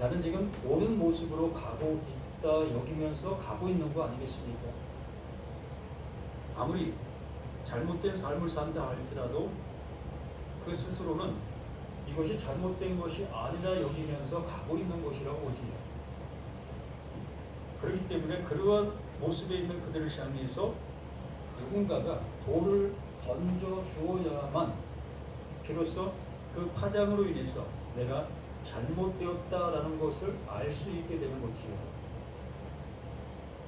나는 지금 옳은 모습으로 가고 있다 여기면서 가고 있는 거 아니겠습니까? 아무리 잘못된 삶을 산다 할지라도 그 스스로는 이것이 잘못된 것이 아니라 여기면서 가고 있는 것이라고 보지. 그렇기 때문에 그러한 모습에 있는 그들을 향해서 누군가가 돌을 던져 주어야만 비로소 그 파장으로 인해서 내가 잘못되었다라는 것을 알 수 있게 되는 거지요.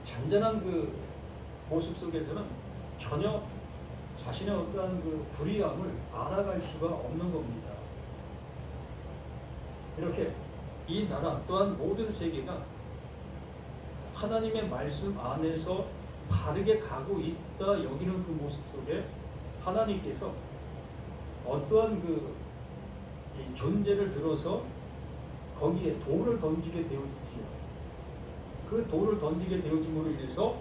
잔잔한 그 모습 속에서는 전혀 자신의 어떠한 그 불의함을 알아갈 수가 없는 겁니다. 이렇게 이 나라 또한 모든 세계가 하나님의 말씀 안에서 바르게 가고 있다 여기는 그 모습 속에 하나님께서 어떠한 그 존재를 들어서 거기에 돌을 던지게 되어지지요. 그 돌을 던지게 되어짐으로 인해서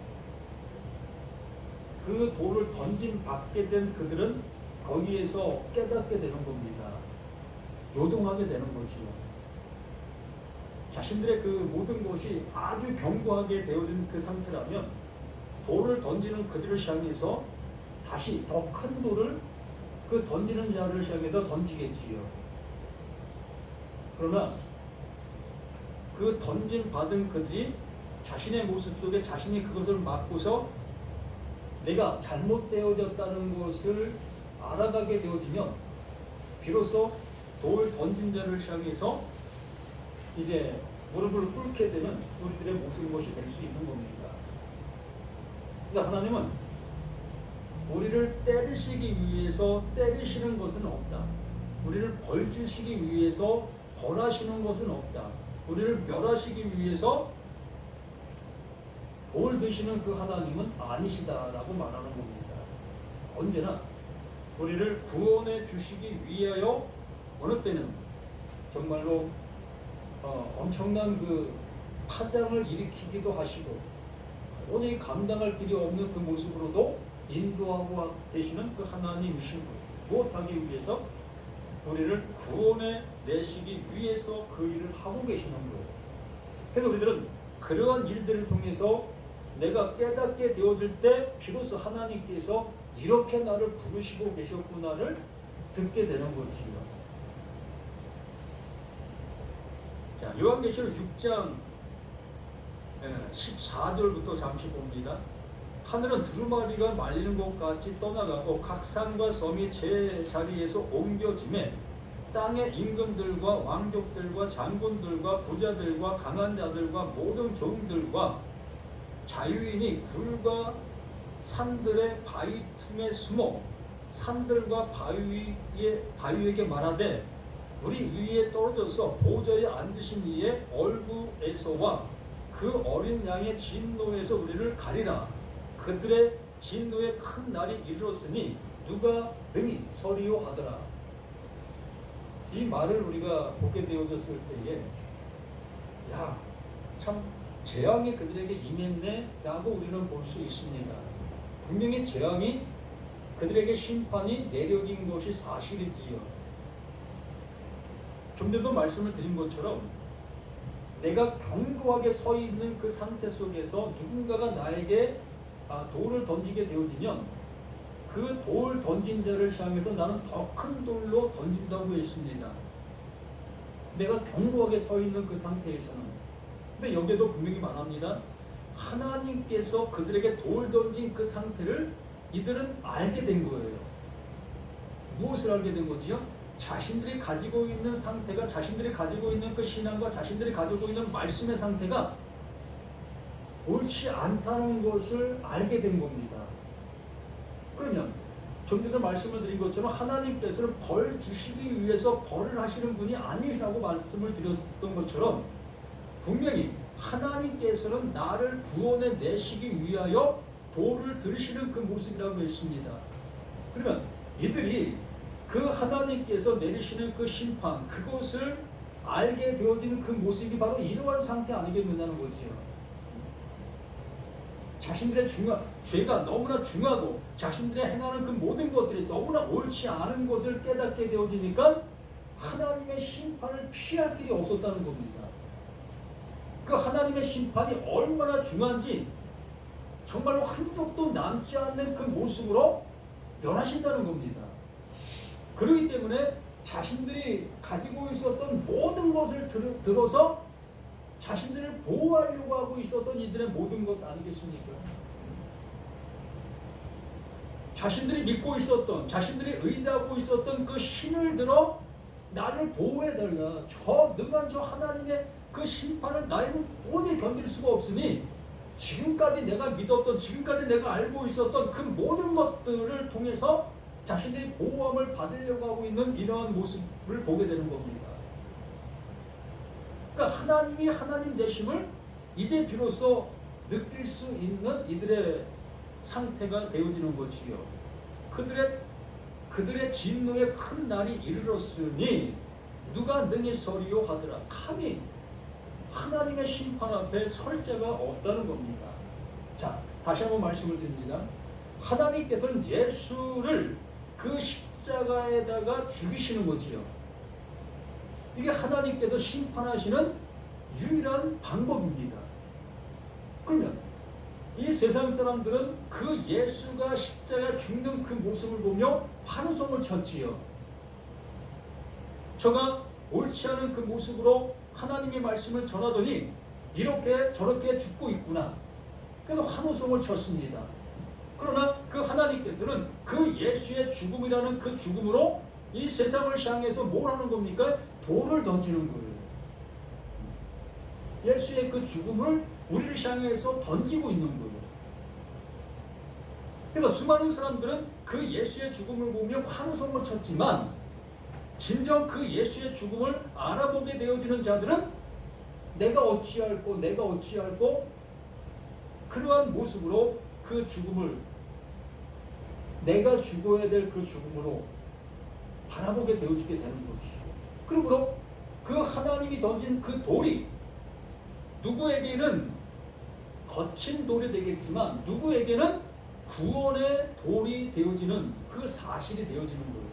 그 돌을 던진 받게 된 그들은 거기에서 깨닫게 되는 겁니다. 요동하게 되는 거지요. 자신들의 그 모든 것이 아주 견고하게 되어진 그 상태라면 돌을 던지는 그들을 향해서 다시 더 큰 돌을 그 던지는 자를 향해서 던지겠지요. 그러나 그 던짐 받은 그들이 자신의 모습 속에 자신이 그것을 맞고서 내가 잘못되어졌다는 것을 알아가게 되어지면 비로소 돌 던진 자를 향해서 이제 무릎을 꿇게 되는 우리들의 모습이 될 수 있는 겁니다. 그래서 하나님은 우리를 때리시기 위해서 때리시는 것은 없다. 우리를 벌 주시기 위해서 벌하시는 것은 없다. 우리를 멸하시기 위해서 돌 드시는 그 하나님은 아니시다라고 말하는 겁니다. 언제나 우리를 구원해 주시기 위하여 어느 때는 정말로 엄청난 그 파장을 일으키기도 하시고 도저히 감당할 길이 없는 그 모습으로도 인도하고 되시는 그 하나님이신 분 무엇하기 위해서 우리를 구원해 내시기 위해서 그 일을 하고 계시는 거예요. 그래서 우리들은 그러한 일들을 통해서 내가 깨닫게 되어질 때 비로소 하나님께서 이렇게 나를 부르시고 계셨구나를 듣게 되는 거지요. 자, 요한계시록 6장 14절부터 잠시 봅니다. 하늘은 두루마리가 말리는 것 같이 떠나가고 각 산과 섬이 제 자리에서 옮겨짐에 땅의 임금들과 왕족들과 장군들과 부자들과 강한 자들과 모든 종들과 자유인이 굴과 산들의 바위 틈에 숨어 산들과 바위에게 말하되 우리 위에 떨어져서 보좌에 앉으신 이의 얼굴에서와 그 어린 양의 진노에서 우리를 가리라. 그들의 진노의 큰 날이 이르렀으니 누가 능히 서리요 하더라. 이 말을 우리가 보게 되어졌을 때에 참 재앙이 그들에게 임했네 라고 우리는 볼 수 있습니다. 분명히 재앙이 그들에게 심판이 내려진 것이 사실이지요. 좀 전에도 말씀을 드린 것처럼 내가 견고하게 서 있는 그 상태 속에서 누군가가 나에게 돌을 던지게 되어지면 그 돌 던진 자를 향해서 나는 더 큰 돌로 던진다고 했습니다. 내가 견고하게 서 있는 그 상태에서는. 근데 여기에도 분명히 말합니다. 하나님께서 그들에게 돌 던진 그 상태를 이들은 알게 된 거예요. 무엇을 알게 된 거지요? 자신들이 가지고 있는 상태가 자신들이 가지고 있는 그 신앙과 자신들이 가지고 있는 말씀의 상태가 옳지 않다는 것을 알게 된 겁니다. 그러면 좀 전에 말씀을 드린 것처럼 하나님께서는 벌 주시기 위해서 벌을 하시는 분이 아니라고 말씀을 드렸던 것처럼 분명히 하나님께서는 나를 구원해 내시기 위하여 돌을 들으시는 그 모습이라고 했습니다. 그러면 이들이 그 하나님께서 내리시는 그 심판, 그것을 알게 되어지는 그 모습이 바로 이러한 상태 아니겠느냐는 거지요. 자신들의 죄가 너무나 중하고 자신들의 행하는 그 모든 것들이 너무나 옳지 않은 것을 깨닫게 되어지니까 하나님의 심판을 피할 길이 없었다는 겁니다. 그 하나님의 심판이 얼마나 중요한지 정말로 흔적도 남지 않는 그 모습으로 멸하신다는 겁니다. 그렇기 때문에 자신들이 가지고 있었던 모든 것을 들어서 자신들을 보호하려고 하고 있었던 이들의 모든 것 아니겠습니까? 자신들이 믿고 있었던, 자신들이 의지하고 있었던 그 신을 들어 나를 보호해달라. 저 능한 저 하나님의 그 심판을 나에는 도저히 견딜 수가 없으니 지금까지 내가 믿었던, 지금까지 내가 알고 있었던 그 모든 것들을 통해서 자신들이 보호함을 받으려고 하고 있는 이러한 모습을 보게 되는 겁니다. 그러니까 하나님이 하나님 되심을 이제 비로소 느낄 수 있는 이들의 상태가 되어지는 것이요. 그들의 진노의 큰 날이 이르렀으니 누가 능히 서리요 하더라. 감히 하나님의 심판 앞에 설 자가 없다는 겁니다. 자, 다시 한번 말씀을 드립니다. 하나님께서는 예수를 그 십자가에다가 죽이시는 거지요. 이게 하나님께서 심판하시는 유일한 방법입니다. 그러면 이 세상 사람들은 그 예수가 십자가에 죽는 그 모습을 보며 환호성을 쳤지요. 저가 옳지 않은 그 모습으로 하나님의 말씀을 전하더니 이렇게 저렇게 죽고 있구나. 그래서 환호성을 쳤습니다. 그러나 그 하나님께서는 그 예수의 죽음이라는 그 죽음으로 이 세상을 향해서 뭘 하는 겁니까? 돌을 던지는 거예요. 예수의 그 죽음을 우리를 향해서 던지고 있는 거예요. 그래서 수많은 사람들은 그 예수의 죽음을 보며 환호성을 쳤지만 진정 그 예수의 죽음을 알아보게 되어지는 자들은 내가 어찌할꼬 그러한 모습으로 그 죽음을 내가 죽어야 될 그 죽음으로 바라보게 되어지게 되는 것이죠. 그러므로 그 하나님이 던진 그 돌이 누구에게는 거친 돌이 되겠지만 누구에게는 구원의 돌이 되어지는 그 사실이 되어지는 거예요.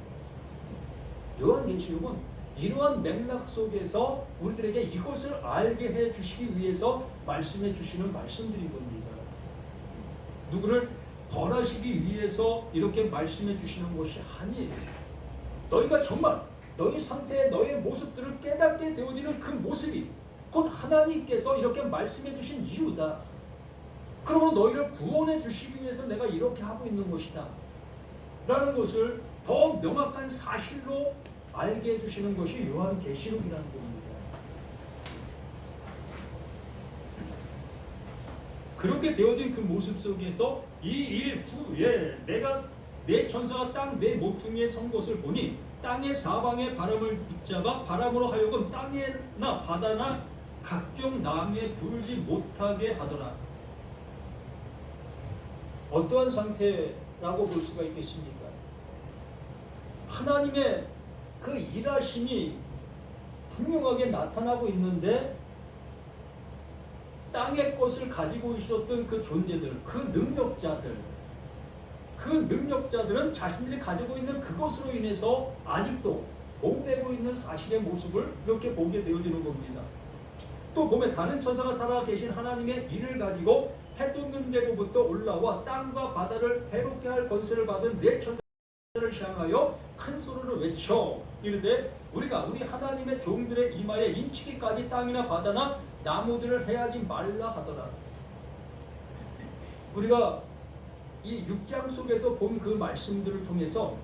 요한계시록은 이러한 맥락 속에서 우리들에게 이것을 알게 해 주시기 위해서 말씀해 주시는 말씀들인 겁니다. 누구를 벌하시기 위해서 이렇게 말씀해 주시는 것이 아니에요. 너희가 정말 너희 상태의 너의 모습들을 깨닫게 되어지는 그 모습이 곧 하나님께서 이렇게 말씀해 주신 이유다. 그러면 너희를 구원해 주시기 위해서 내가 이렇게 하고 있는 것이다 라는 것을 더 명확한 사실로 알게 해주시는 것이 요한계시록이라는 겁니다. 그렇게 되어진 그 모습 속에서 이 일 후에 내가 내 천사가 땅 내 모퉁이에 선 것을 보니 땅의 사방에 바람을 붙잡아 바람으로 하여금 땅에나 바다나 각종 나무에 불지 못하게 하더라. 어떠한 상태라고 볼 수가 있겠습니까? 하나님의 그 일하심이 분명하게 나타나고 있는데 땅의 것을 가지고 있었던 그 존재들, 그 능력자들은 자신들이 가지고 있는 그것으로 인해서 아직도 목매고 있는 사실의 모습을 이렇게 보게 되어지는 겁니다. 또 보면 다른 천사가 살아 계신 하나님의 일을 가지고 해 돋는 데로부터 올라와 땅과 바다를 해롭게 할 권세를 받은 네 천사를 향하여 큰 소리로 외쳐 이르되 우리가 우리 하나님의 종들의 이마에 인치기까지 땅이나 바다나 나무들을 해하지 말라 하더라. 우리가 이 6장 속에서 본 그 말씀들을 통해서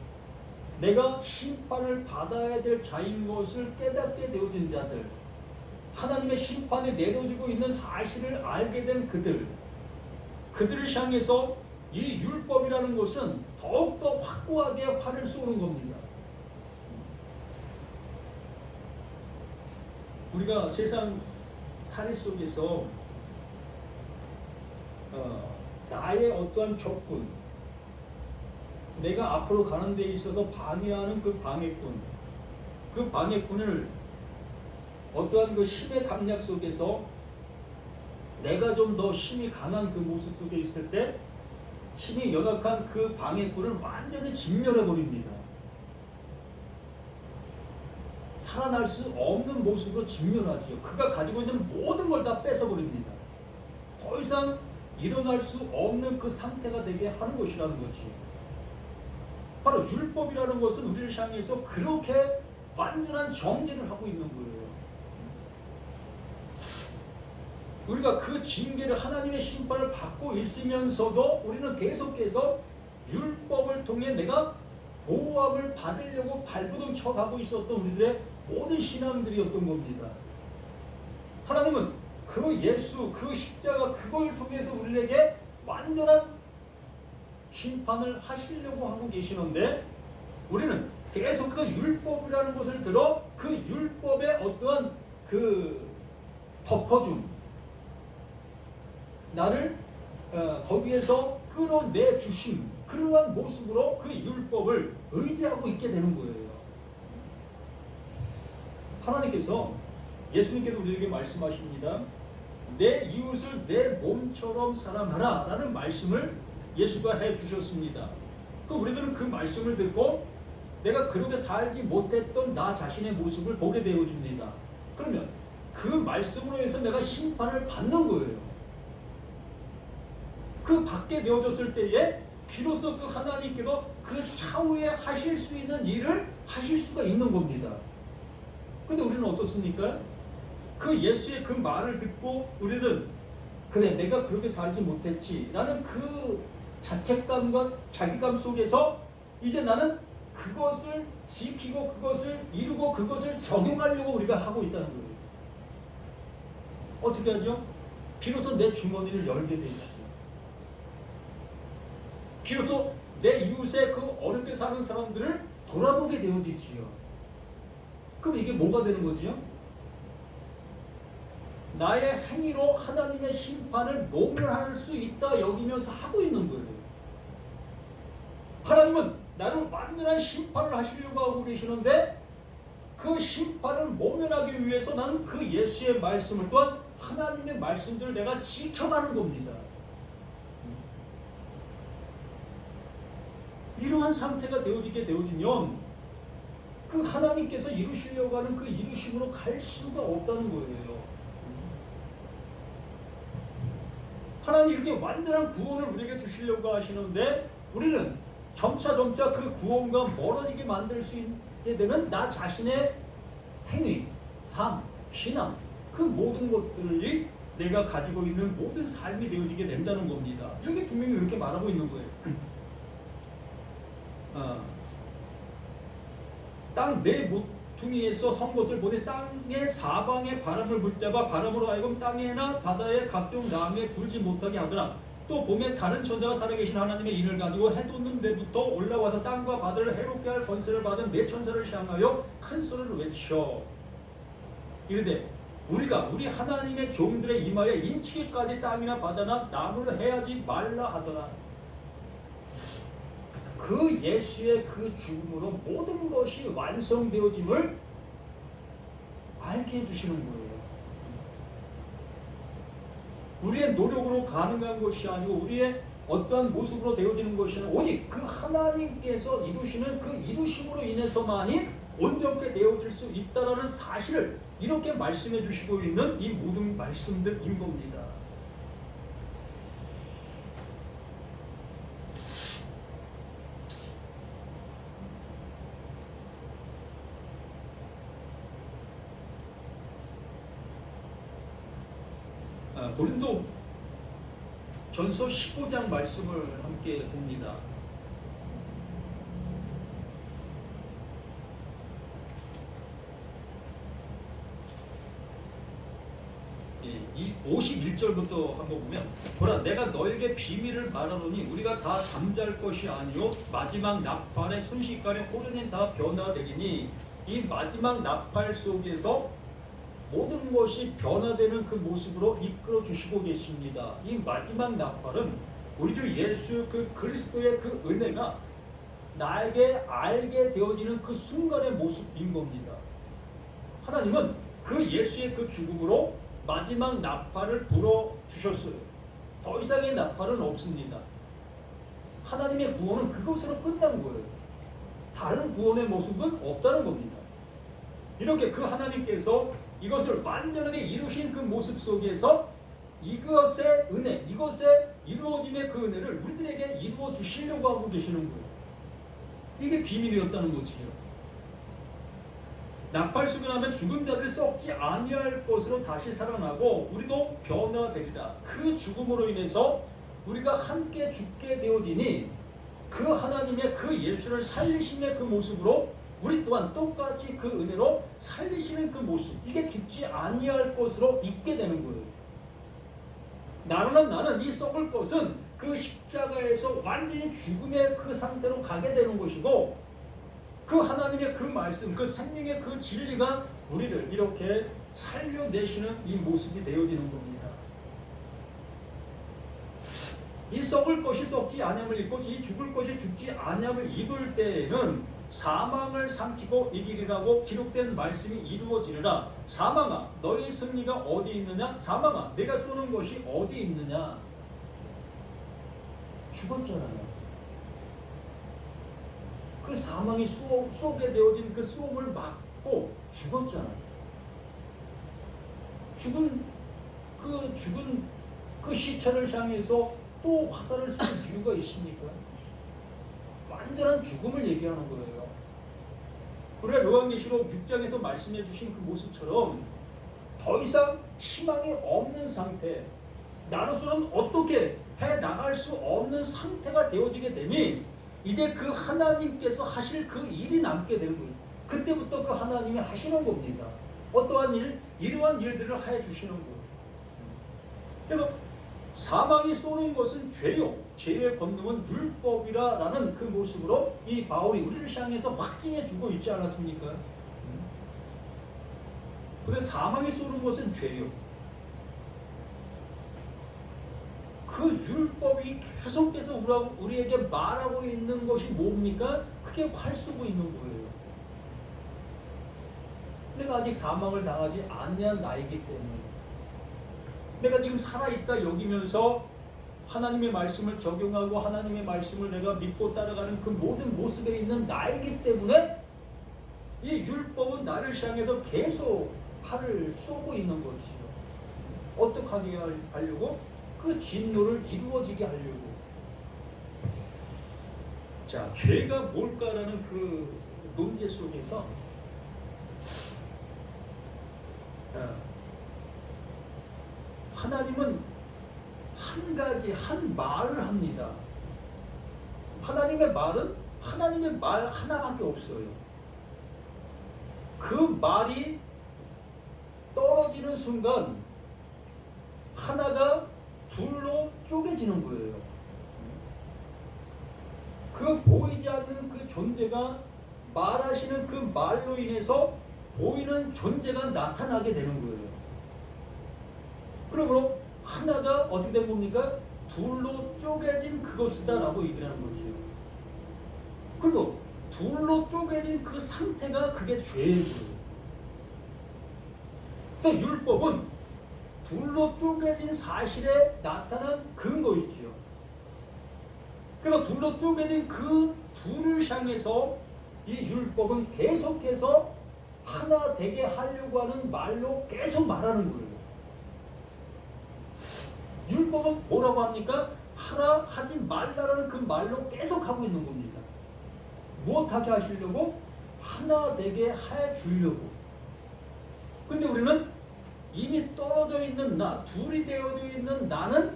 내가 심판을 받아야 될 자인 것을 깨닫게 되어진 자들, 하나님의 심판이 내려지고 있는 사실을 알게 된 그들을 향해서 이 율법이라는 것은 더욱더 확고하게 활을 쏘는 겁니다. 우리가 세상 살이 속에서 나의 어떠한 적군, 내가 앞으로 가는 데 있어서 방해하는 그 방해꾼을 어떠한 그 힘의 감략 속에서 내가 좀 더 힘이 강한 그 모습 속에 있을 때 힘이 연약한 그 방해꾼을 완전히 진멸해 버립니다. 살아날 수 없는 모습으로 직면하지요. 그가 가지고 있는 모든 걸 다 뺏어버립니다. 더 이상 일어날 수 없는 그 상태가 되게 하는 것이라는 거지. 바로 율법이라는 것은 우리를 향해서 그렇게 완전한 정죄를 하고 있는 거예요. 우리가 그 징계를, 하나님의 심판을 받고 있으면서도 우리는 계속해서 율법을 통해 내가 보호함을 받으려고 발버둥 쳐가고 있었던 우리들의 모든 신앙들이었던 겁니다. 하나님은 그 예수, 그 십자가, 그걸 통해서 우리에게 완전한 심판을 하시려고 하고 계시는데, 우리는 계속 그 율법이라는 것을 들어 그 율법의 어떠한 그 덮어줌, 나를 거기에서 끌어내 주심, 그러한 모습으로 그 율법을 의지하고 있게 되는 거예요. 하나님께서, 예수님께서 우리에게 말씀하십니다. 내 이웃을 내 몸처럼 사랑하라 라는 말씀을 예수가 해주셨습니다. 우리들은 그 말씀을 듣고 내가 그렇게 살지 못했던 나 자신의 모습을 보게 되어집니다. 그러면 그 말씀으로 해서 내가 심판을 받는 거예요. 그 받게 되어졌을 때에 비로소 그 하나님께도 그 차후에 하실 수 있는 일을 하실 수가 있는 겁니다. 근데 우리는 어떻습니까? 그 예수의 그 말을 듣고 우리는 그래, 내가 그렇게 살지 못했지 라는 그 자책감과 자기감 속에서 이제 나는 그것을 지키고 그것을 이루고 그것을 적용하려고 우리가 하고 있다는 거예요. 어떻게 하죠? 비로소 내 주머니를 열게 되죠. 비로소 내 이웃의 그 어렵게 사는 사람들을 돌아보게 되어지지요. 그럼 이게 뭐가 되는 거지요? 나의 행위로 하나님의 심판을 모면할 수 있다 여기면서 하고 있는 거예요. 하나님은 나를 완전한 심판을 하시려고 하고 계시는데, 그 심판을 모면하기 위해서 나는 그 예수의 말씀을, 또한 하나님의 말씀들을 내가 지켜가는 겁니다. 이러한 상태가 되어지게 되어지면 그 하나님께서 이루시려고 하는 그 이루심으로 갈 수가 없다는 거예요. 하나님 이렇게 완전한 구원을 우리에게 주시려고 하시는데, 우리는 점차 그 구원과 멀어지게 만들 수 있게 되면 나 자신의 행위, 삶, 신앙, 그 모든 것들이 내가 가지고 있는 모든 삶이 되어지게 된다는 겁니다. 여기 분명히 이렇게 말하고 있는 거예요. 땅 내 모퉁이에서 선 것을 보되 땅의 사방에 바람을 붙잡아 바람으로 하여금 땅에나 바다에 각종 나무에 불지 못하게 하더라. 또 봄에 다른 천사가 살아계신 하나님의 인을 가지고 해 돋는 데부터 올라와서 땅과 바다를 해롭게 할 권세를 받은 네 천사를 향하여 큰 소리를 외쳐 이르되, 우리가 우리 하나님의 종들의 이마에 인치기까지 땅이나 바다나 나무를 해하지 말라 하더라. 그 예수의 그 죽음으로 모든 것이 완성되어짐을 알게 해주시는 거예요. 우리의 노력으로 가능한 것이 아니고 우리의 어떠한 모습으로 되어지는 것이 아니라 오직 그 하나님께서 이루시는 그 이루심으로 인해서만이 온전케 되어질 수 있다라는 사실을 이렇게 말씀해 주시고 있는 이 모든 말씀들인 겁니다. 고린도 전서 15장 말씀을 함께 봅니다. 이 51절부터 한번 보면, 보라 내가 너에게 비밀을 말하노니 우리가 다 잠잘 것이 아니요 마지막 나팔의 순식간에 호련히 다 변화되리니, 이 마지막 나팔 속에서 모든 것이 변화되는 그 모습으로 이끌어 주시고 계십니다. 이 마지막 나팔은 우리 주 예수 그 그리스도의 그 은혜가 나에게 알게 되어지는 그 순간의 모습인 겁니다. 하나님은 그 예수의 그 죽음으로 마지막 나팔을 불어 주셨어요. 더 이상의 나팔은 없습니다. 하나님의 구원은 그것으로 끝난 거예요. 다른 구원의 모습은 없다는 겁니다. 이렇게 그 하나님께서 이것을 완전하게 이루신 그 모습 속에서 이것의 은혜, 이것의 이루어짐의 그 은혜를 우리들에게 이루어 주시려고 하고 계시는 거예요. 이게 비밀이었다는 거지요. 나팔 수가 나면 죽은 자들이 썩지 아니할 것으로 다시 살아나고 우리도 변화되리라. 그 죽음으로 인해서 우리가 함께 죽게 되어지니 그 하나님의 그 예수를 살리심의 그 모습으로 우리 또한 똑같이 그 은혜로 살리시는 그 모습, 이게 죽지 아니할 것으로 있게 되는 거예요. 나는 이 썩을 것은 그 십자가에서 완전히 죽음의 그 상태로 가게 되는 것이고, 그 하나님의 그 말씀, 그 생명의 그 진리가 우리를 이렇게 살려내시는 이 모습이 되어지는 겁니다. 이 썩을 것이 썩지 아니함을 입고 이 죽을 것이 죽지 아니함을 입을 때에는 사망을 삼키고 이기리라고 기록된 말씀이 이루어지리라. 사망아, 너희 승리가 어디 있느냐? 사망아, 내가 쏘는 것이 어디 있느냐? 죽었잖아요. 그 사망이 쏘게 되어진 그 쏘음을 막고 죽었잖아요. 죽은 그 시체를 향해서 또 화살을 쏠 이유가 있습니까? 완전한 죽음을 얘기하는 거예요. 우리가 요한계시록 6장에서 말씀해 주신 그 모습처럼 더 이상 희망이 없는 상태, 나로서는 어떻게 해나갈 수 없는 상태가 되어지게 되니 이제 그 하나님께서 하실 그 일이 남게 되는 거예요. 그때부터 그 하나님이 하시는 겁니다. 어떠한 일, 이러한 일들을 해 주시는 거예요. 그래서 사망이 쏘는 것은 죄요, 죄의 권능은 율법이라라는 그 모습으로 이 바울이 우리를 향해서 확증해 주고 있지 않았습니까? 그래서 사망이 쏘는 것은 죄요. 그 율법이 계속해서 우리에게 말하고 있는 것이 뭡니까? 그게 활 쏘고 있는 거예요. 내가 아직 사망을 당하지 않는 나이기 때문에, 내가 지금 살아있다 여기면서 하나님의 말씀을 적용하고 하나님의 말씀을 내가 믿고 따라가는 그 모든 모습에 있는 나이기 때문에 이 율법은 나를 향해서 계속 활을 쏘고 있는 거지요. 어떻게 하게 하려고? 그 진노를 이루어지게 하려고. 자, 죄가 뭘까라는 그 논제 속에서 하나님은 한 말을 합니다. 하나님의 말은 하나님의 말 하나밖에 없어요. 그 말이 떨어지는 순간 하나가 둘로 쪼개지는 거예요. 그 보이지 않는 그 존재가 말하시는 그 말로 인해서 보이는 존재가 나타나게 되는 거예요. 그러므로 하나가 어떻게 된 겁니까? 둘로 쪼개진 그것이다 라고 얘기를 하는 거지요. 그리고 둘로 쪼개진 그 상태가 그게 죄예요. 그래서 율법은 둘로 쪼개진 사실에 나타난 근거이지요. 그래서 둘로 쪼개진 그 둘을 향해서 이 율법은 계속해서 하나 되게 하려고 하는 말로 계속 말하는 거예요. 율법은 뭐라고 합니까? 하나 하지 말라라는 그 말로 계속 하고 있는 겁니다. 무엇하게 하시려고? 하나 되게 해 주려고. 근데 우리는 이미 떨어져 있는 나, 둘이 되어져 있는 나는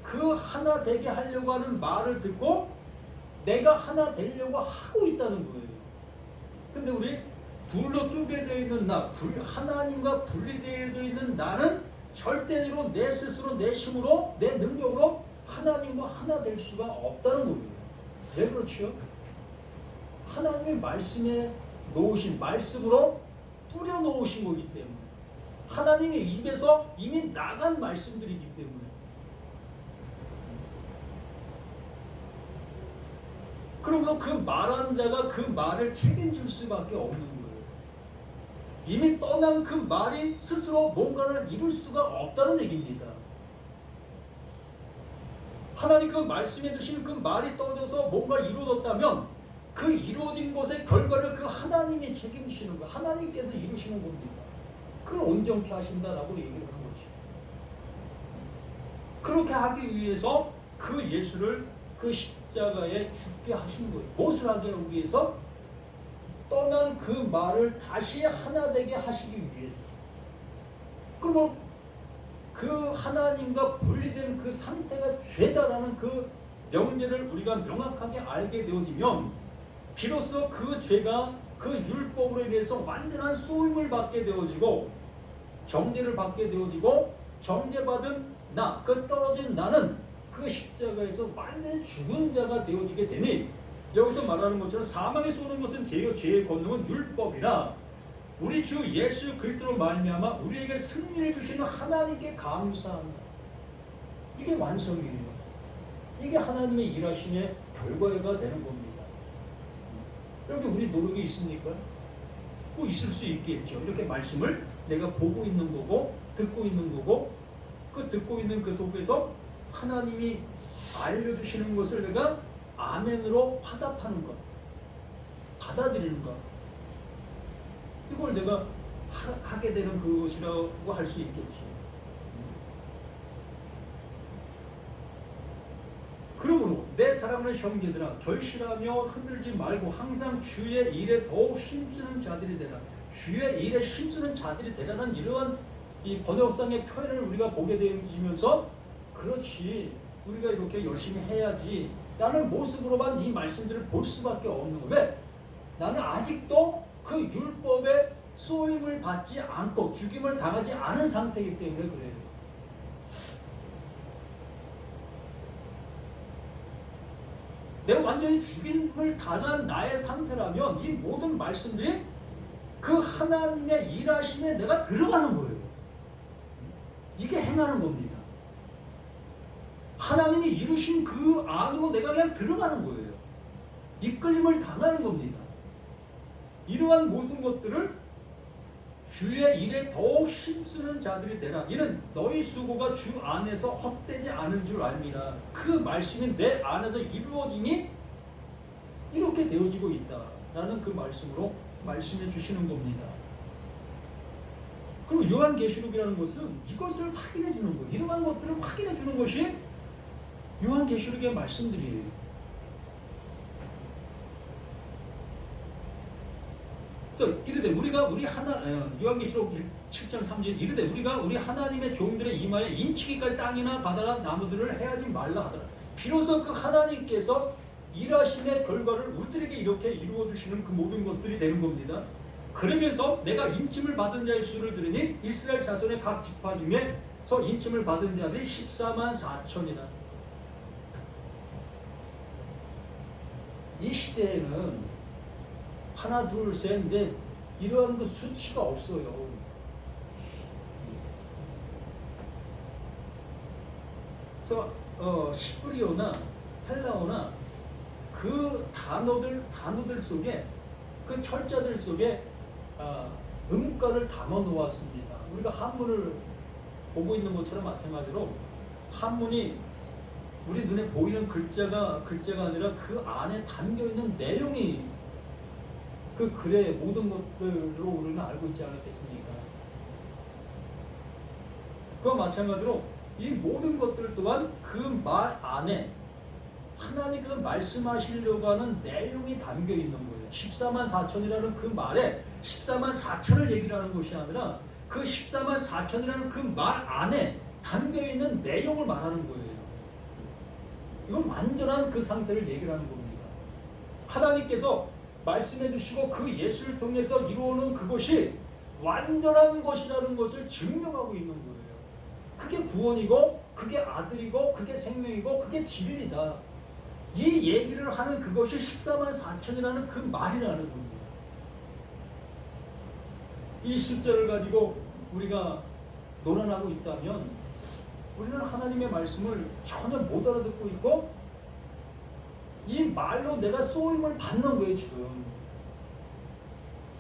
그 하나 되게 하려고 하는 말을 듣고 내가 하나 되려고 하고 있다는 거예요. 근데 우리 둘로 쪼개져 있는 나, 하나님과 분리되어져 있는 나는 절대로 내 스스로, 내 힘으로, 내 능력으로 하나님과 하나 될 수가 없다는 거예요. 왜 그렇지요? 하나님의 말씀에 놓으신 말씀으로 뿌려 놓으신 거기 때문에, 하나님의 입에서 이미 나간 말씀들이기 때문에. 그러므로 그 말한 자가 그 말을 책임질 수밖에 없는 거예요. 이미 떠난 그 말이 스스로 뭔가를 이룰 수가 없다는 얘기입니다. 하나님 그 말씀해 주신 그 말이 떠져서 뭔가 이루어졌다면 그 이루어진 것의 결과를 그 하나님이 책임지시는 거, 하나님께서 이루시는 겁니다. 그걸 온전케 하신다라고 얘기를 하는 거지. 그렇게 하기 위해서 그 예수를 그 십자가에 죽게 하신 거예요. 무엇을 하기 위해서? 떠난 그 말을 다시 하나 되게 하시기 위해서. 그럼 그 하나님과 분리된 그 상태가 죄다라는 그 명제를 우리가 명확하게 알게 되어지면 비로소 그 죄가 그 율법으로 인해서 완전한 쏘임을 받게 되어지고 정죄를 받게 되어지고 정죄받은 나, 그 떨어진 나는 그 십자가에서 완전히 죽은 자가 되어지게 되니 여기서 말하는 것처럼 사망에 쏘는 것은 죄의 권능은 율법이라 우리 주 예수 그리스도로 말미암아 우리에게 승리를 주시는 하나님께 감사한다. 이게 완성이에요. 이게 하나님의 일하심의 결과가 되는 겁니다. 여기 우리 노력이 있습니까? 뭐 있을 수 있겠죠. 이렇게 말씀을 내가 보고 있는 거고 듣고 있는 거고 그 듣고 있는 그 속에서 하나님이 알려주시는 것을 내가 아멘으로 화답하는 것, 받아들이는 것, 이걸 내가 하게 되는 그것이라고 할 수 있겠지. 그러므로 내 사랑하는 형제들아 결실하며 흔들지 말고 항상 주의 일에 더욱 힘쓰는 자들이 되라. 주의 일에 힘쓰는 자들이 되라는 이러한 이 번역상의 표현을 우리가 보게 되면서 그렇지 우리가 이렇게 열심히 해야지 라는 모습으로만 이 말씀들을 볼 수밖에 없는 거예요. 왜? 나는 아직도 그 율법의 쏘임을 받지 않고 죽임을 당하지 않은 상태이기 때문에 그래요. 내가 완전히 죽임을 당한 나의 상태라면 이 모든 말씀들이 그 하나님의 일하심에 내가 들어가는 거예요. 이게 행하는 겁니다. 하나님이 이루신 그 안으로 내가 그냥 들어가는 거예요. 이끌림을 당하는 겁니다. 이러한 모든 것들을 주의 일에 더욱 힘쓰는 자들이 되라. 이는 너희 수고가 주 안에서 헛되지 않은 줄 알미라. 그 말씀이 내 안에서 이루어짐이 이렇게 되어지고 있다라는 그 말씀으로 말씀해 주시는 겁니다. 그리고 요한계시록이라는 것은 이것을 확인해 주는 거예요. 이러한 것들을 확인해 주는 것이 요한계시록의 말씀들이에요. 그래서 이르되 우리가 우리 요한계시록 7장 3절 이르되 우리가 우리 하나님의 종들의 이마에 인치기까지 땅이나 바다나 나무들을 해하지 말라 하더라. 비로소 그 하나님께서 일하심의 결과를 우리들에게 이렇게 이루어 주시는 그 모든 것들이 되는 겁니다. 그러면서 내가 인침을 받은 자의 수를 들으니 이스라엘 자손의 각 지파 중에서 인침을 받은 자들이 14만 4천이라. 이 시대에는 하나, 둘, 셋, 넷 이러한 그 수치가 없어요. 그래서 시브리어나 헬라어나 그 단어들 속에 그 철자들 속에 음가를 담아 놓았습니다. 우리가 한문을 보고 있는 것처럼 마찬가지로 한문이 우리 눈에 보이는 글자가 아니라 그 안에 담겨 있는 내용이 그 글의 모든 것들로 우리는 알고 있지 않았겠습니까? 그와 마찬가지로 이 모든 것들 또한 그 말 안에 하나님께서 말씀하시려고 하는 내용이 담겨 있는 거예요. 14만 4천이라는 그 말에 14만 4천을 얘기를 하는 것이 아니라 그 14만 4천이라는 그 말 안에 담겨 있는 내용을 말하는 거예요. 이건 완전한 그 상태를 얘기를 하는 겁니다. 하나님께서 말씀해 주시고 그 예수를 통해서 이루어오는 그것이 완전한 것이라는 것을 증명하고 있는 거예요. 그게 구원이고 그게 아들이고 그게 생명이고 그게 진리다. 이 얘기를 하는 그것이 14만 4천이라는 그 말이라는 겁니다. 이 숫자를 가지고 우리가 논란하고 있다면 우리는 하나님의 말씀을 전혀 못 알아듣고 있고 이 말로 내가 쏘임을 받는 거예요. 지금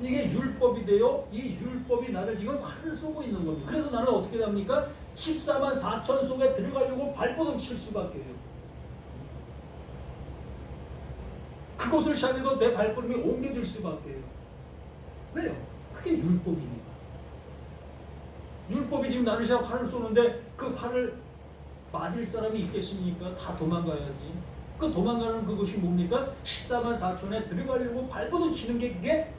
이게 율법이 되어 이 율법이 나를 지금 화를 쏘고 있는 겁니다. 그래서 나는 어떻게 합니까? 14만 4천 속에 들어가려고 발버둥 칠 수밖에 해요. 그곳을 향해서 내 발걸음이 옮겨질 수밖에 해요. 왜요? 그게 율법이니까. 율법이 지금 나를 향해 활을 쏘는데 그 활을 맞을 사람이 있겠습니까? 다 도망가야지. 그 도망가는 그것이 뭡니까? 14만 4천에 들어가려고 발버둥치는 게 그게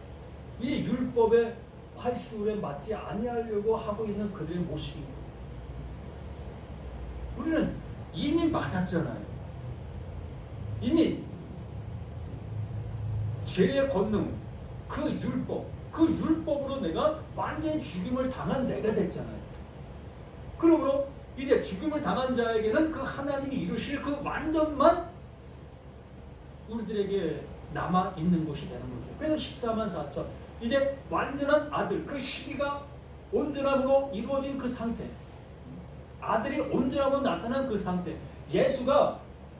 이 율법의 활시울에 맞지 아니하려고 하고 있는 그들의 모습인 거예요. 우리는 이미 맞았잖아요. 이미 죄의 권능, 그 율법으로 내가 완전히 죽임을 당한 내가 됐잖아요. 그러므로 이제 죽임을 당한 자에게는 그 하나님이 이루실 그 완전만 우리들에게 남아 있는 것이 되는 거죠. 그래서 14만 4천 이제 완전한 아들, 그 시기가 온전함으로 이루어진 그 상태, 아들이 온전함으로 나타난 그 상태, 예수가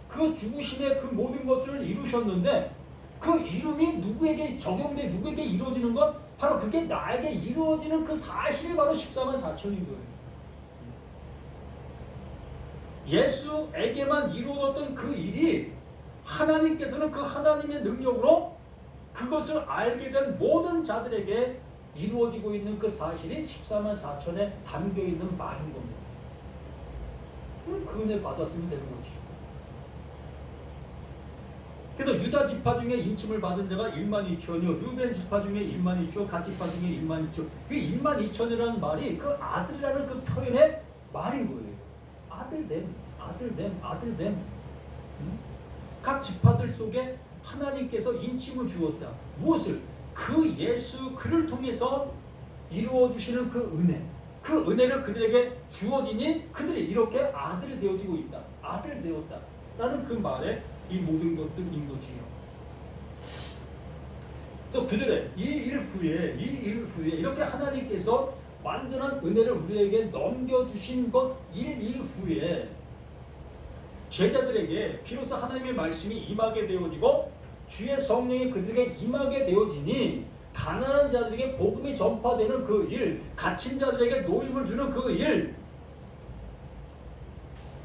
그 죽으심의 그 모든 것들을 이루셨는데 그 이름이 누구에게 적용돼 누구에게 이루어지는 것, 바로 그게 나에게 이루어지는 그 사실이 바로 14만 4천인 거예요. 예수에게만 이루어졌던 그 일이 하나님께서는 그 하나님의 능력으로 그것을 알게 된 모든 자들에게 이루어지고 있는 그 사실이 14만 4천에 담겨있는 말인 겁니다. 그럼 그 은혜 받았으면 되는 거지. 그래서 유다 지파 중에 인침을 받은 자가 1만 2천이요 루벤 지파 중에 1만 2천, 갓 지파 중에 1만 2천. 그 1만 2천이라는 말이 그 아들이라는 그 표현의 말인 거예요. 아들됨. 각 지파들 속에 하나님께서 인침을 주었다. 무엇을? 그 예수 그를 통해서 이루어 주시는 그 은혜, 그 은혜를 그들에게 주어지니 그들이 이렇게 아들이 되어지고 있다. 아들 되었다. 라는 그 말에 이 모든 것들인 거지요. 그래서 그들의 이 일 후에 이렇게 하나님께서 완전한 은혜를 우리에게 넘겨주신 것 일 이후에 제자들에게 비로소 하나님의 말씀이 임하게 되어지고 주의 성령이 그들에게 임하게 되어지니 가난한 자들에게 복음이 전파되는 그 일, 갇힌 자들에게 노임을 주는 그 일,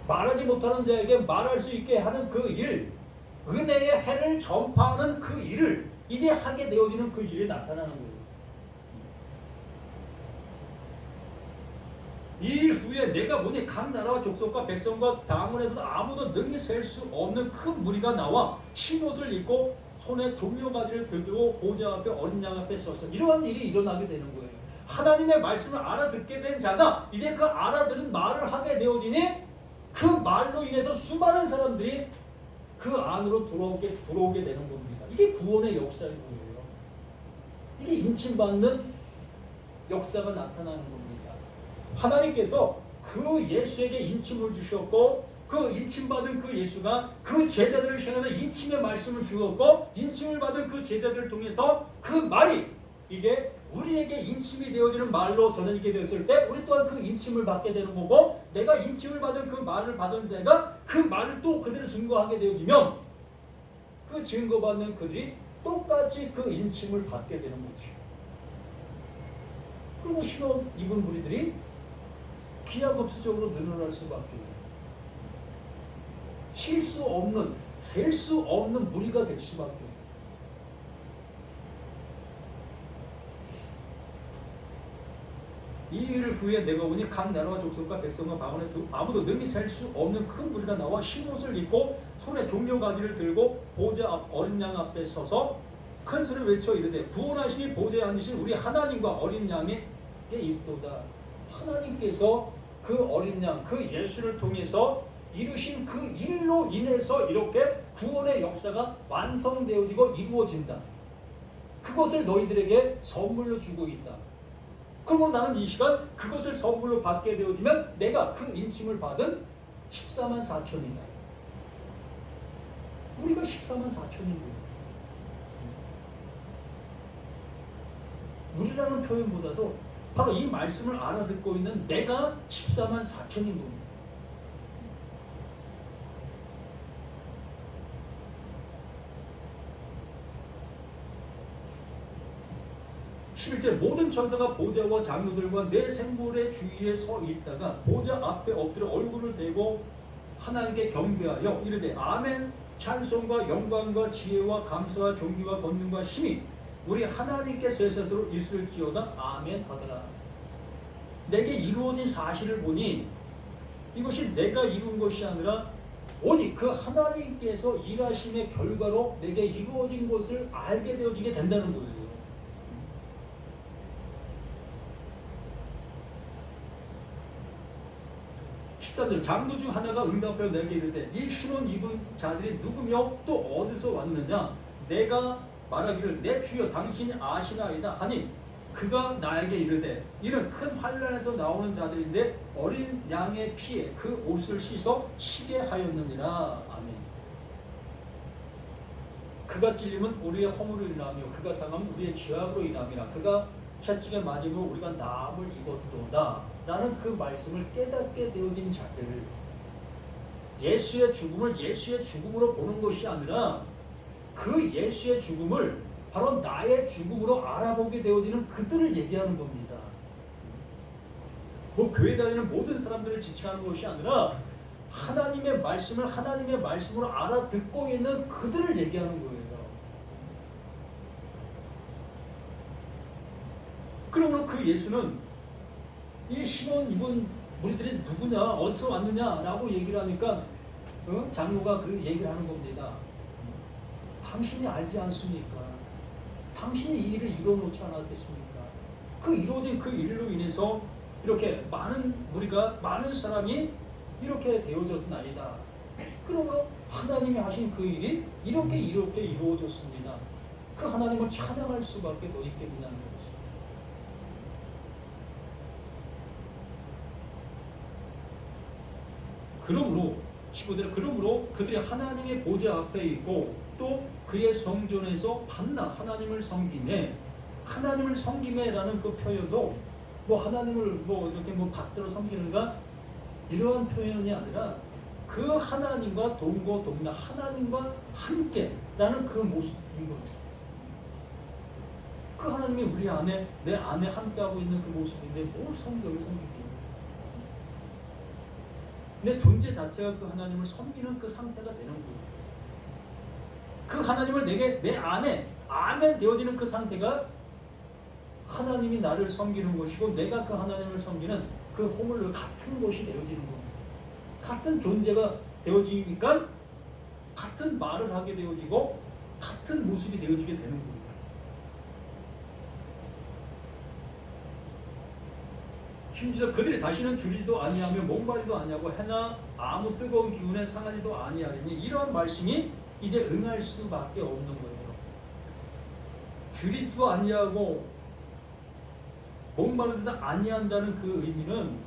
말하지 못하는 자에게 말할 수 있게 하는 그 일, 은혜의 해를 전파하는 그 일을 이제 하게 되어지는 그 일이 나타나는 거예요. 이 일 후에 내가 보니 각 나라와 족속과 백성과 방언에서도 아무도 능히 셀 수 없는 큰 무리가 나와 흰 옷을 입고 손에 종려가지를 들고 보좌 앞에 어린 양 앞에 서서 이러한 일이 일어나게 되는 거예요. 하나님의 말씀을 알아듣게 된 자가 이제 그 알아들은 말을 하게 되어지니 그 말로 인해서 수많은 사람들이 그 안으로 들어오게 되는 겁니다. 이게 구원의 역사인 거예요. 이게 인침받는 역사가 나타나는 겁니다. 하나님께서 그 예수에게 인침을 주셨고 그 인침받은 그 예수가 그 제자들을 향해서 인침의 말씀을 주었고 인침을 받은 그 제자들을 통해서 그 말이 이제 우리에게 인침이 되어지는 말로 전해지게 되었을 때 우리 또한 그 인침을 받게 되는 거고 내가 인침을 받은 그 말을 받은 자가 그 말을 또 그들을 증거하게 되어지면 그 증거받는 그들이 똑같이 그 인침을 받게 되는 거죠. 그리고 신혼 입은 무리들이 기하급수적으로 늘어날 수밖에 쉴 수 없는, 셀 수 없는 무리가 될 수밖에. 이 일 후에 내가 보니 각 나라와 족속과 백성과 방언에 아무도 능히 셀 수 없는 큰 무리가 나와 흰 옷을 입고 손에 종려가지를 들고 보좌 앞 어린 양 앞에 서서 큰 소리 외쳐 이르되 구원하시니 보좌에 앉으신 우리 하나님과 어린 양에게 있도다. 하나님께서 그 어린 양, 그 예수를 통해서 이루신 그 일로 인해서 이렇게 구원의 역사가 완성되어지고 이루어진다. 그것을 너희들에게 선물로 주고 있다. 그러면 나는 이 시간 그것을 선물로 받게 되어지면 내가 그 인침을 받은 14만 4천이다. 우리가 14만 4천인 거예요. 우리라는 표현보다도 바로 이 말씀을 알아듣고 있는 내가 14만 4천인 겁니다. 실제 모든 천사가 보좌와 장로들과 내 생물의 주위에 서 있다가 보좌 앞에 엎드려 얼굴을 대고 하나님께 경배하여 이르되 아멘 찬송과 영광과 지혜와 감사와 존귀와 권능과 힘이 우리 하나님께 세세토록 있을지어다. 아멘 하더라. 내게 이루어진 사실을 보니 이것이 내가 이룬 것이 아니라 오직 그 하나님께서 일하심의 결과로 내게 이루어진 것을 알게 되어지게 된다는 거예요. 13절 장로 중 하나가 응답하여 내게 이르되 이 신혼 입은 자들이 누구며 또 어디서 왔느냐. 내가 말하기를 내 주여 당신이 아시나이다 하니 그가 나에게 이르되 이는 큰 환난에서 나오는 자들인데 어린 양의 피에 그 옷을 씻어 시게 하였느니라. 아멘. 그가 찔림은 우리의 허물로 인하며 그가 상함은 우리의 죄악으로 인함이라. 그가 채찍에 맞으며 우리가 나음을 입었도다 라는 그 말씀을 깨닫게 되어진 자들, 예수의 죽음을 예수의 죽음으로 보는 것이 아니라 그 예수의 죽음을 바로 나의 죽음으로 알아보게 되어지는 그들을 얘기하는 겁니다. 뭐 교회 다니는 모든 사람들을 지칭하는 것이 아니라 하나님의 말씀을 하나님의 말씀으로 알아듣고 있는 그들을 얘기하는 거예요. 그러므로 그 예수는 이 신혼 입은 우리들이 누구냐, 어디서 왔느냐라고 얘기를 하니까 장로가 그 얘기를 하는 겁니다. 당신이 알지 않습니까? 당신이 이 일을 이뤄놓지 않았겠습니까? 그 이루어진 그 일로 인해서 이렇게 많은 사람이 이렇게 되어졌나이다. 그러므로 하나님이 하신 그 일이 이렇게 이루어졌습니다. 그 하나님을 찬양할 수밖에 더 있겠느냐는 거지. 그러므로 15절에 그러므로 그들이 하나님의 보좌 앞에 있고 또 그의 성전에서 밤낮 하나님을 섬기네. 하나님을 섬기네라는 그 표현도 뭐 하나님을 이렇게 받들어 섬기는가 이러한 표현이 아니라 그 하나님과 동거동락 하나님과 함께라는 그 모습인 거예요. 그 하나님이 우리 안에 내 안에 함께하고 있는 그 모습인데 뭘 섬기기? 내 존재 자체가 그 하나님을 섬기는 그 상태가 되는 거예요. 그 하나님을 내 안에 아멘 되어지는 그 상태가 하나님이 나를 섬기는 것이고 내가 그 하나님을 섬기는 그 허물로 같은 것이 되어지는 겁니다. 같은 존재가 되어지니까 같은 말을 하게 되어지고 같은 모습이 되어지게 되는 겁니다. 심지어 그들이 다시는 줄이지도 아니하며 목마르지도 아니하고 해나 아무 뜨거운 기운에 상하지도 아니하리니 이러한 말씀이 이제 응할 수밖에 없는 거예요. 줄이지도 아니하고 목마르지도 아니한다는 그 의미는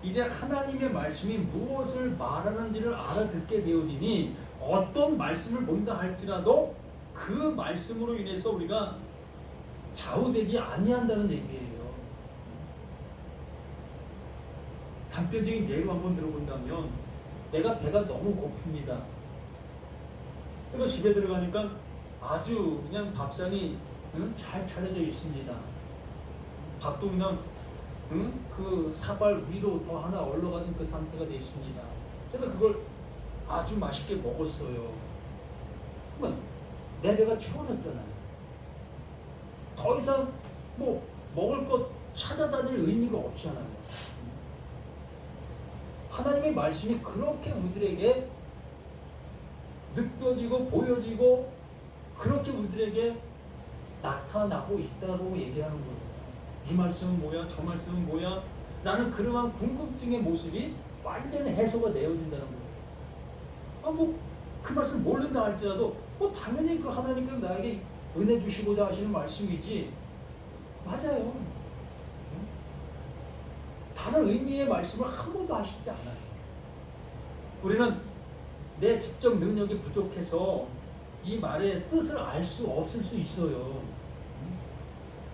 이제 하나님의 말씀이 무엇을 말하는지를 알아듣게 되어지니 어떤 말씀을 본다 할지라도 그 말씀으로 인해서 우리가 좌우되지 아니한다는 얘기예요. 단편적인 예로 한번 들어본다면 내가 배가 너무 고픕니다. 그래서 집에 들어가니까 아주 그냥 밥상이 잘 차려져 있습니다. 밥도 그냥 그 사발 위로 더 하나 올라가는 그 상태가 되어 있습니다. 그래서 그걸 아주 맛있게 먹었어요. 그러면 내 배가 채워졌잖아요. 더 이상 먹을 것 찾아다닐 의미가 없잖아요. 하나님의 말씀이 그렇게 우리들에게 느껴지고 보여지고 그렇게 우리들에게 나타나고 있다고 얘기하는 거예요. 이 말씀은 뭐야? 저 말씀은 뭐야? 라는 그러한 궁금증의 모습이 완전히 해소가 되어진다는 거예요. 그 말씀 모른다 할지라도 당연히 그 하나님께서 나에게 은혜 주시고자 하시는 말씀이지. 맞아요. 다른 의미의 말씀을 한 번도 하시지 않아요. 우리는 내 지적 능력이 부족해서 이 말의 뜻을 알 수 없을 수 있어요.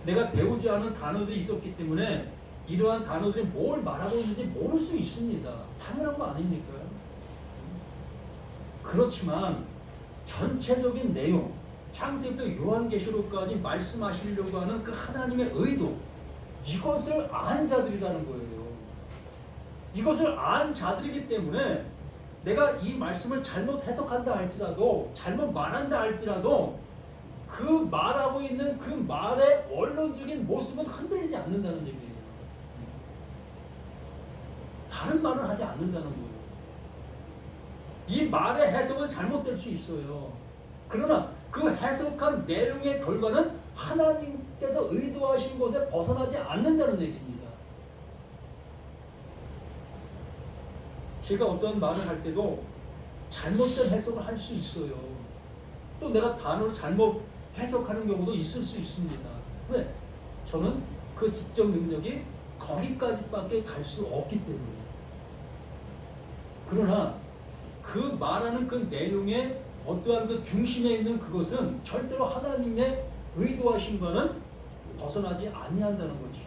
내가 배우지 않은 단어들이 있었기 때문에 이러한 단어들이 뭘 말하고 있는지 모를 수 있습니다. 당연한 거 아닙니까? 그렇지만 전체적인 내용, 창세기부터 요한계시록까지 말씀하시려고 하는 그 하나님의 의도, 이것을 안 자들이라는 거예요. 이것을 안 자들이기 때문에 내가 이 말씀을 잘못 해석한다 할지라도, 잘못 말한다 할지라도 그 말하고 있는 그 말의 원론적인 모습은 흔들리지 않는다는 얘기예요. 다른 말을 하지 않는다는 거예요. 이 말의 해석은 잘못될 수 있어요. 그러나 그 해석한 내용의 결과는 하나님께서 의도하신 것에 벗어나지 않는다는 얘기입니다. 제가 어떤 말을 할 때도 잘못된 해석을 할 수 있어요. 또 내가 단어를 잘못 해석하는 경우도 있을 수 있습니다. 왜? 저는 그 지적 능력이 거기까지밖에 갈 수 없기 때문에. 그러나 그 말하는 그 내용의 어떠한 그 중심에 있는 그것은 절대로 하나님의 의도하신 것은 벗어나지 아니한다는 거지.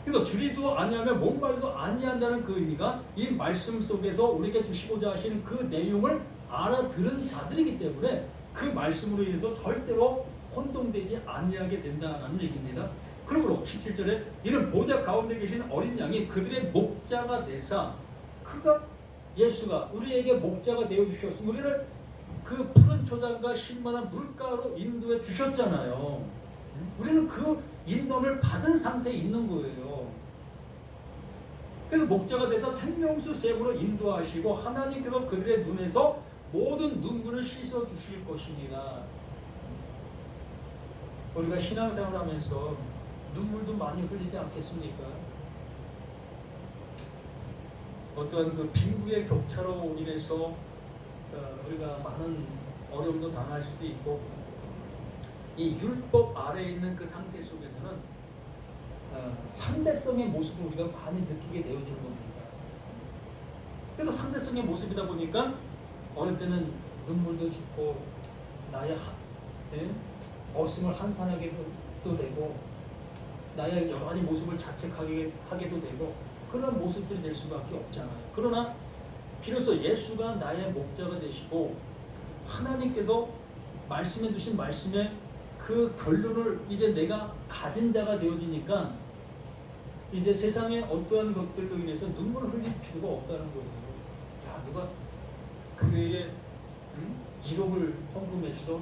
그래서 줄이도 아니하면 목말도 아니한다는 그 의미가 이 말씀 속에서 우리에게 주시고자 하시는 그 내용을 알아들은 자들이기 때문에 그 말씀으로 인해서 절대로 혼동되지 아니하게 된다는 얘기입니다. 그러므로 17절에 이는 보좌 가운데 계신 어린 양이 그들의 목자가 되사, 그가 예수가 우리에게 목자가 되어 주셨으면 우리를 그 푸른 초장과 신만한 물가로 인도해 주셨잖아요. 우리는 그 인도를 받은 상태에 있는 거예요. 그래서 목자가 돼서 생명수 샘으로 인도하시고 하나님께서 그들의 눈에서 모든 눈물을 씻어 주실 것입니다. 우리가 신앙생활 하면서 눈물도 많이 흘리지 않겠습니까? 어떤 그 빈부의 격차로 인해서 우리가 많은 어려움도 당할 수도 있고, 이 율법 아래에 있는 그 상태 속에서는 상대성의 모습을 우리가 많이 느끼게 되어지는 겁니다. 그래서 상대성의 모습이다 보니까 어느 때는 눈물도 짓고 나의 없음을 한탄하게도 되고 나의 여러 가지 모습을 자책하게도 되고 그런 모습들이 될 수밖에 없잖아요. 그러나 비로소 예수가 나의 목자가 되시고 하나님께서 말씀해 주신 말씀의 그 결론을 이제 내가 가진 자가 되어지니까 이제 세상의 어떠한 것들로 인해서 눈물을 흘릴 필요가 없다는 거예요. 야, 누가 교회에 1억을 헌금했어?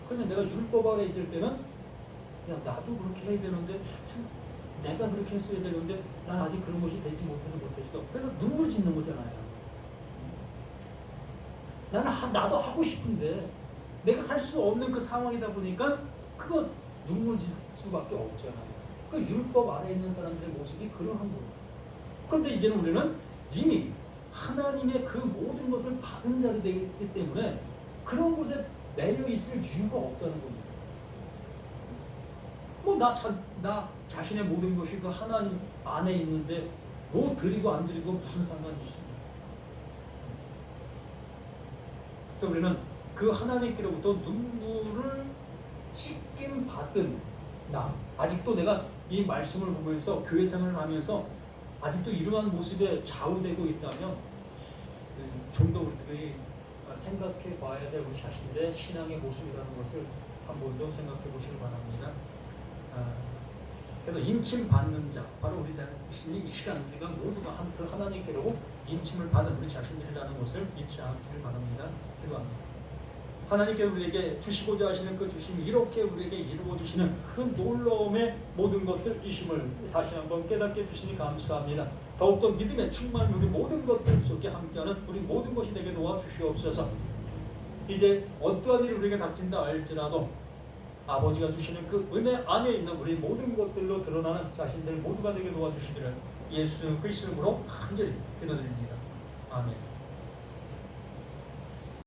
그러면 내가 율법 아래 있을 때는 야, 나도 그렇게 해야 되는데 참 내가 그렇게 했어야 되는데 난 아직 그런 것이 되지 못했어. 그래서 눈물 짓는 거잖아요. 나도 하고 싶은데 내가 할 수 없는 그 상황이다 보니까 그거 눈물 짓을 수밖에 없잖아요. 그 율법 아래 있는 사람들의 모습이 그러한 거예요. 그런데 이제는 우리는 이미 하나님의 그 모든 것을 받은 자들이 되기 때문에 그런 곳에 매여 있을 이유가 없다는 겁니다. 뭐 나 자신의 모든 것이 그 하나님 안에 있는데 뭐 드리고 안 드리고 무슨 상관이 있습니까? 그래서 우리는 그 하나님께로부터 눈물을 씻김 받은 나, 아직도 내가 이 말씀을 보면서 교회 생활을 하면서 아직도 이러한 모습에 좌우되고 있다면 좀 더 우리들이 생각해 봐야 될 우리 자신들의 신앙의 모습이라는 것을 한 번 더 생각해 보시기 바랍니다. 그래서 인침 받는 자, 바로 우리 자신이 이 시간 우리가 모두가 그 하나님께로 인침을 받은 우리 자신들이라는 것을 잊지 않기를 바랍니다. 기도합니다. 하나님께서 우리에게 주시고자 하시는 그 주심이 이렇게 우리에게 이루어 주시는 그 놀라움의 모든 것들이심을 다시 한번 깨닫게 주시니 감사합니다. 더욱더 믿음의 충만한 우리 모든 것들 속에 함께하는 우리 모든 것이 되게 도와주시옵소서. 이제 어떠한 일이 우리에게 닥친다 할지라도 아버지가 주시는 그 은혜 안에 있는 우리 모든 것들로 드러나는 자신들 모두가 되게 도와주시기를 예수 그리스도 이름으로 간절히 기도드립니다. 아멘.